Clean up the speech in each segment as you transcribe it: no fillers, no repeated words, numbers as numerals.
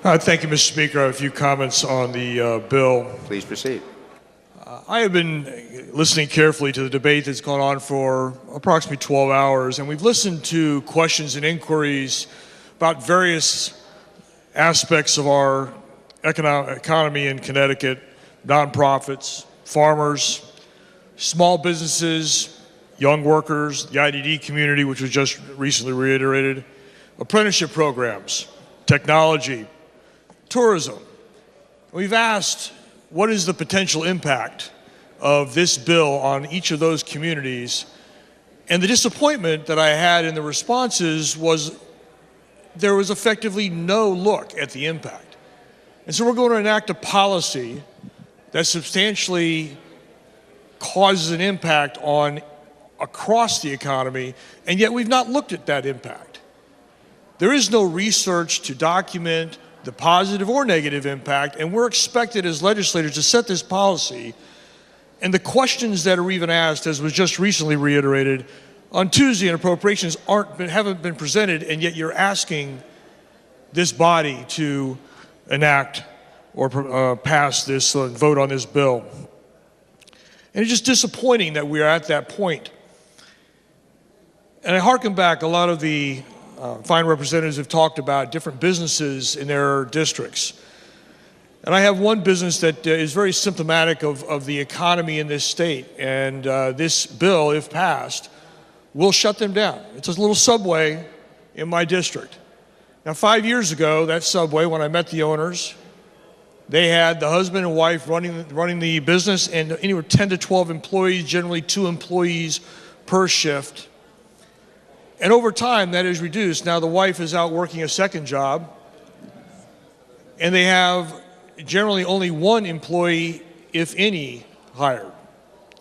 Thank you, Mr. Speaker. I have a few comments on the bill. Please proceed. I have been listening carefully to the debate that's gone on for approximately 12 hours, and we've listened to questions and inquiries about various aspects of our economy in Connecticut: nonprofits, farmers, small businesses, young workers, the IDD community, which was just recently reiterated, apprenticeship programs, technology, tourism. We've asked, what is the potential impact of this bill on each of those communities? And the disappointment that I had in the responses was there was effectively no look at the impact. And so we're going to enact a policy that substantially causes an impact on across the economy, and yet we've not looked at that impact. There is no research to document the positive or negative impact, and we're expected as legislators to set this policy. And the questions that are even asked, as was just recently reiterated, on Tuesday in appropriations haven't been presented, and yet you're asking this body to enact or pass this, vote on this bill. And it's just disappointing that we are at that point. And I hearken back, a lot of the fine representatives have talked about different businesses in their districts. And I have one business that is very symptomatic of the economy in this state. And this bill, if passed, will shut them down. It's a little Subway in my district. Now, 5 years ago, that Subway, when I met the owners, they had the husband and wife running the business, and anywhere 10 to 12 employees, generally 2 employees per shift. And over time, that is reduced. Now the wife is out working a second job, and they have generally only 1 employee, if any, hired.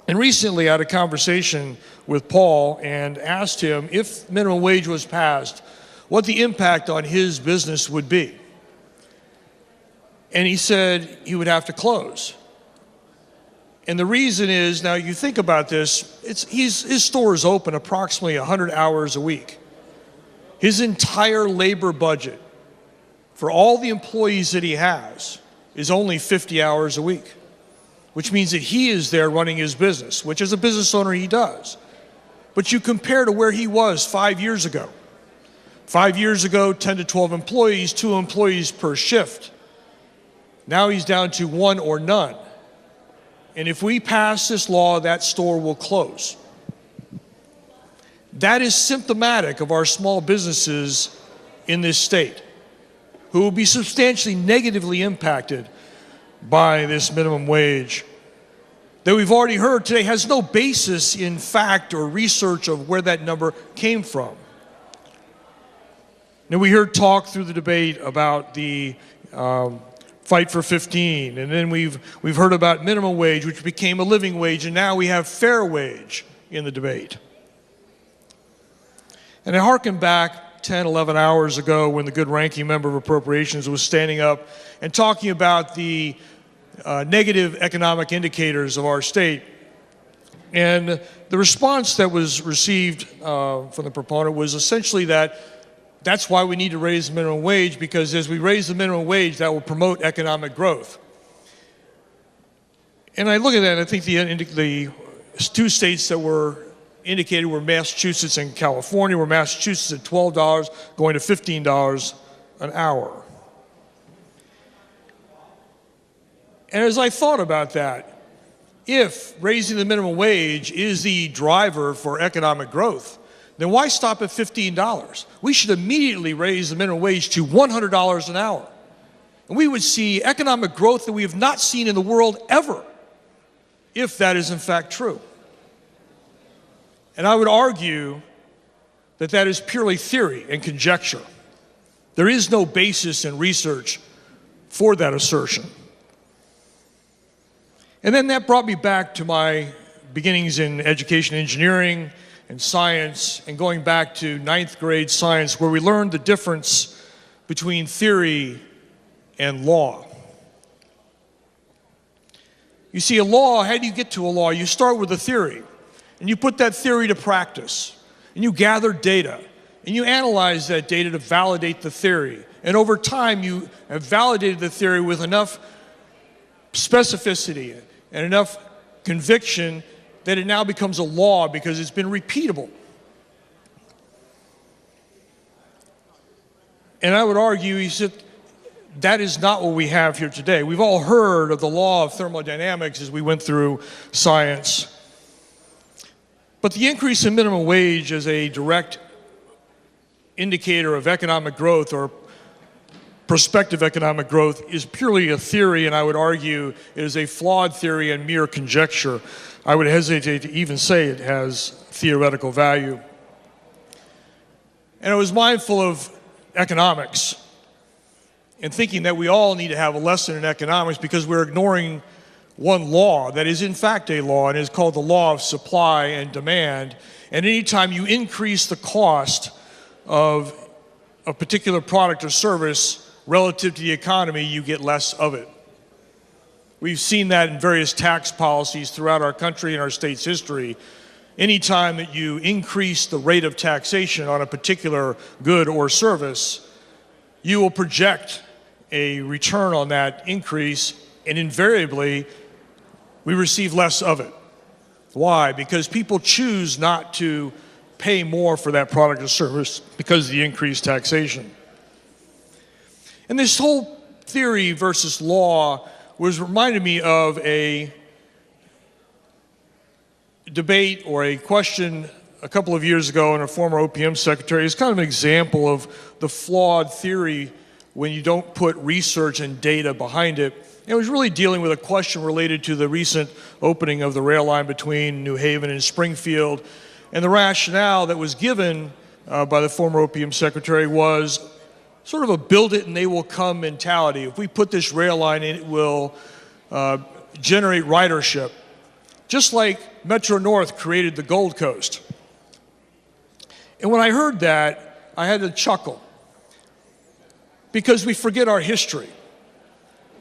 And recently I had a conversation with Paul and asked him if minimum wage was passed, what the impact on his business would be. And he said he would have to close. And the reason is, now you think about this, his store is open approximately 100 hours a week. His entire labor budget for all the employees that he has is only 50 hours a week, which means that he is there running his business, which as a business owner he does. But you compare to where he was 5 years ago. 5 years ago, 10 to 12 employees, 2 employees per shift. Now he's down to 1 or none. And if we pass this law, that store will close. That is symptomatic of our small businesses in this state, who will be substantially negatively impacted by this minimum wage that we've already heard today has no basis in fact or research of where that number came from. Now, we heard talk through the debate about the Fight for 15, and then we've heard about minimum wage, which became a living wage, and now we have fair wage in the debate. And I hearken back 10, 11 hours ago when the good ranking member of Appropriations was standing up and talking about the negative economic indicators of our state. And the response that was received from the proponent was essentially that that's why we need to raise the minimum wage, because as we raise the minimum wage, that will promote economic growth. And I look at that and I think the 2 states that were indicated were Massachusetts and California, where Massachusetts at $12 going to $15 an hour. And as I thought about that, if raising the minimum wage is the driver for economic growth, then why stop at $15? We should immediately raise the minimum wage to $100 an hour. And we would see economic growth that we have not seen in the world ever, if that is in fact true. And I would argue that that is purely theory and conjecture. There is no basis in research for that assertion. And then that brought me back to my beginnings in education engineering and science, and going back to 9th grade science, where we learned the difference between theory and law. You see, a law, how do you get to a law? You start with a theory, and you put that theory to practice, and you gather data, and you analyze that data to validate the theory, And over time, you have validated the theory with enough specificity and enough conviction that it now becomes a law because it's been repeatable. And I would argue, he said, that is not what we have here today. We've all heard of the law of thermodynamics as we went through science. But the increase in minimum wage as a direct indicator of economic growth or prospective economic growth is purely a theory, and I would argue it is a flawed theory and mere conjecture. I would hesitate to even say it has theoretical value. And I was mindful of economics and thinking that we all need to have a lesson in economics because we're ignoring one law that is in fact a law, and is called the law of supply and demand. And anytime you increase the cost of a particular product or service relative to the economy, you get less of it. We've seen that in various tax policies throughout our country and our state's history. Anytime that you increase the rate of taxation on a particular good or service, you will project a return on that increase, and invariably, we receive less of it. Why? Because people choose not to pay more for that product or service because of the increased taxation. And this whole theory versus law was reminding me of a debate or a question a couple of years ago in a former OPM secretary. It's kind of an example of the flawed theory when you don't put research and data behind it. And it was really dealing with a question related to the recent opening of the rail line between New Haven and Springfield. And the rationale that was given by the former OPM secretary was sort of a build it and they will come mentality. If we put this rail line in, it will generate ridership. Just like Metro-North created the Gold Coast. And when I heard that, I had to chuckle because we forget our history.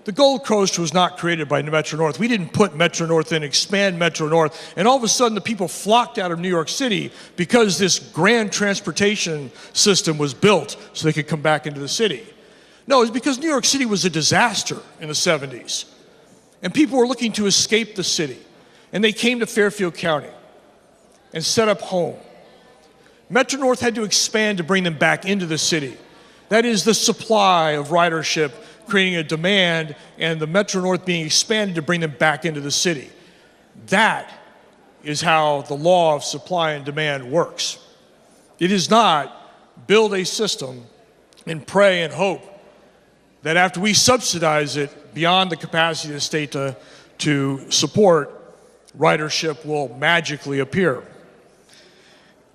The Gold Coast was not created by Metro-North. We didn't put Metro-North in, expand Metro-North, and all of a sudden the people flocked out of New York City because this grand transportation system was built so they could come back into the city. No, it's because New York City was a disaster in the 70s, and people were looking to escape the city, and they came to Fairfield County and set up home. Metro-North had to expand to bring them back into the city. That is the supply of ridership creating a demand, and the Metro-North being expanded to bring them back into the city. That is how the law of supply and demand works. It is not build a system and pray and hope that after we subsidize it beyond the capacity of the state to support, ridership will magically appear.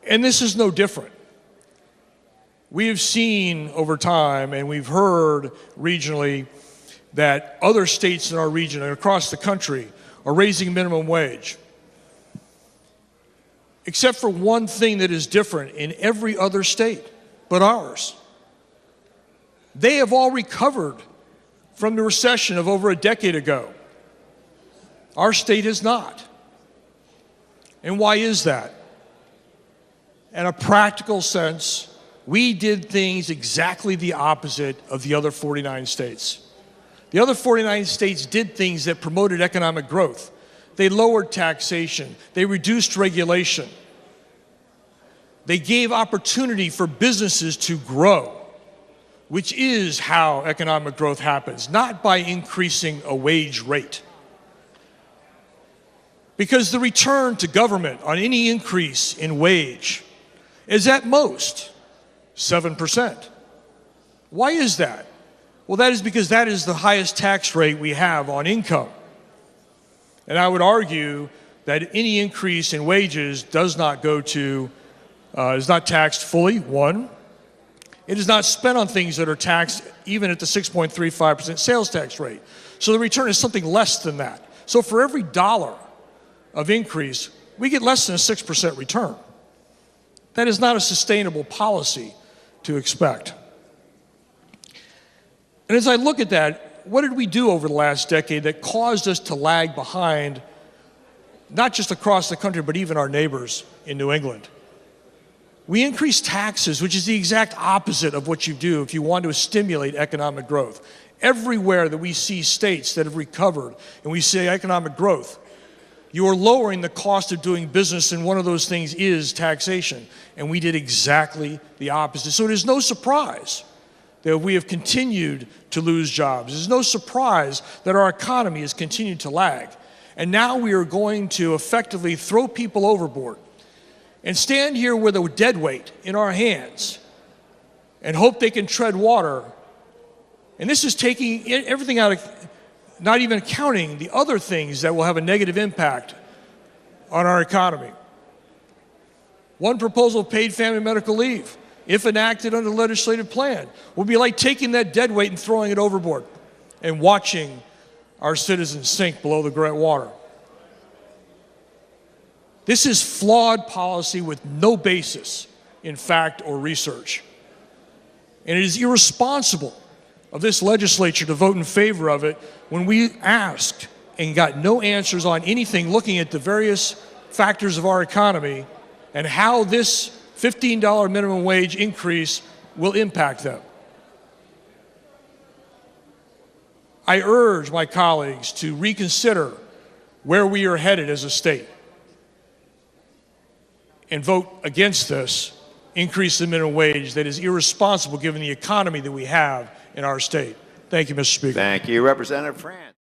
And this is no different. We have seen over time, and we've heard regionally, that other states in our region and across the country are raising minimum wage. Except for one thing that is different in every other state but ours. They have all recovered from the recession of over a decade ago. Our state has not. And why is that? In a practical sense, we did things exactly the opposite of the other 49 states. The other 49 states did things that promoted economic growth. They lowered taxation. They reduced regulation. They gave opportunity for businesses to grow, which is how economic growth happens, not by increasing a wage rate. Because the return to government on any increase in wage is at most 7%. Why is that? Well, that is because that is the highest tax rate we have on income. And I would argue that any increase in wages does not go to, is not taxed fully, one. It is not spent on things that are taxed even at the 6.35% sales tax rate. So the return is something less than that. So for every dollar of increase, we get less than a 6% return. That is not a sustainable policy to expect. And as I look at that, what did we do over the last decade that caused us to lag behind, not just across the country, but even our neighbors in New England? We increase taxes, which is the exact opposite of what you do if you want to stimulate economic growth. Everywhere that we see states that have recovered and we see economic growth, you are lowering the cost of doing business, and one of those things is taxation. And we did exactly the opposite. So it is no surprise that we have continued to lose jobs. It is no surprise that our economy has continued to lag. And now we are going to effectively throw people overboard and stand here with a dead weight in our hands and hope they can tread water. And this is taking everything out of, not even counting the other things that will have a negative impact on our economy. One proposal of paid family medical leave, if enacted under the legislative plan, will be like taking that dead weight and throwing it overboard and watching our citizens sink below the water. This is flawed policy with no basis in fact or research. And it is irresponsible of this legislature to vote in favor of it when we asked and got no answers on anything looking at the various factors of our economy and how this $15 minimum wage increase will impact them. I urge my colleagues to reconsider where we are headed as a state and vote against this increase in minimum wage that is irresponsible given the economy that we have in our state. Thank you, Mr. Speaker. Thank you, Representative France.